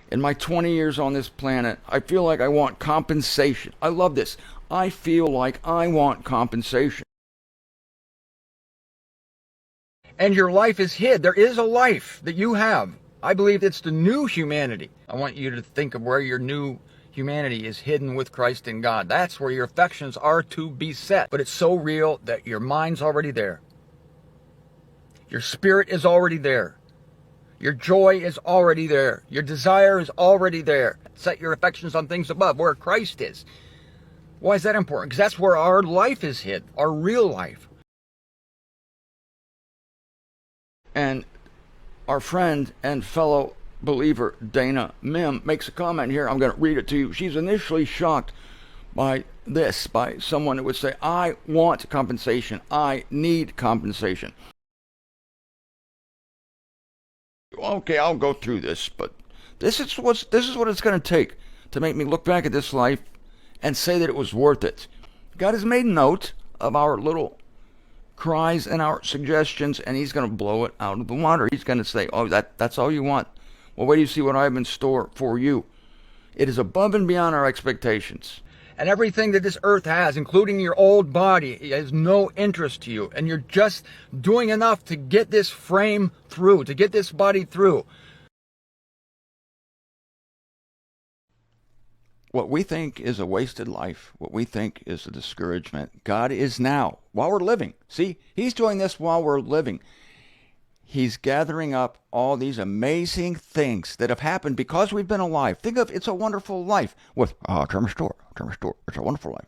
In my 20 years on this planet, I feel like I want compensation. I love this. I feel like I want compensation. And your life is hid. There is a life that you have. I believe it's the new humanity. I want you to think of where your new humanity is hidden with Christ in God. That's where your affections are to be set. But it's so real that your mind's already there. Your spirit is already there. Your joy is already there. Your desire is already there. Set your affections on things above, where Christ is. Why is that important? Because that's where our life is hid, our real life. And our friend and fellow believer Dana Mim makes a comment here. I'm going to read it to you. She's initially shocked by this, by someone who would say, I want compensation. I need compensation. Okay, I'll go through this, but this is what it's going to take to make me look back at this life and say that it was worth it. God has made note of our little cries and our suggestions, and he's going to blow it out of the water. He's going to say, oh, that's all you want? Well, wait till you see what I have in store for you. It is above and beyond our expectations. And everything that this earth has, including your old body, has no interest to you. And you're just doing enough to get this frame through, to get this body through. What we think is a wasted life, what we think is a discouragement, God is now, while we're living. See, he's doing this while we're living. He's gathering up all these amazing things that have happened because we've been alive. Think of It's a Wonderful Life with Term Store. It's a Wonderful Life.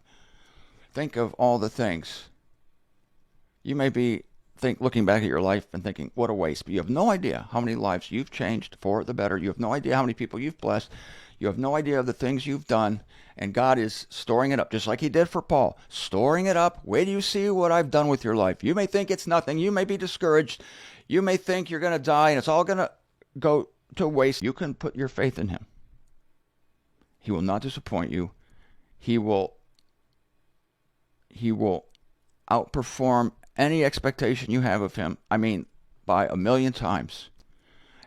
Think of all the things. You may be looking back at your life and thinking, what a waste. But you have no idea how many lives you've changed for the better. You have no idea how many people you've blessed. You have no idea of the things you've done. And God is storing it up, just like he did for Paul. Storing it up. Wait till you see what I've done with your life. You may think it's nothing. You may be discouraged. You may think you're going to die and it's all going to go to waste. You can put your faith in him. He will not disappoint you. He will outperform any expectation you have of him. I mean, by 1,000,000 times.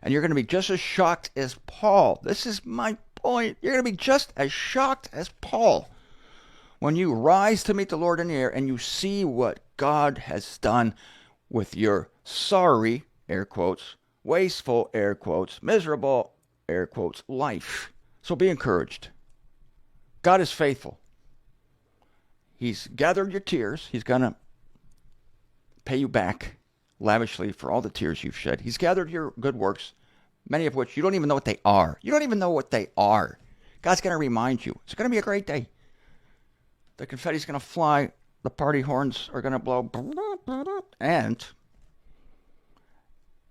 And you're going to be just as shocked as Paul. This is my point. You're going to be just as shocked as Paul when you rise to meet the Lord in the air and you see what God has done with your sorry, air quotes, wasteful, air quotes, miserable, air quotes, life. So be encouraged. God is faithful. He's gathered your tears. He's going to pay you back lavishly for all the tears you've shed. He's gathered your good works, many of which you don't even know what they are. You don't even know what they are. God's going to remind you. It's going to be a great day. The confetti's going to fly. The party horns are going to blow. And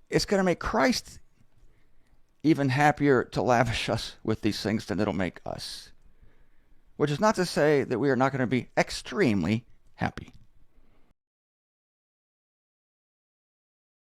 it's going to make Christ even happier to lavish us with these things than it'll make us. Which is not to say that we are not going to be extremely happy.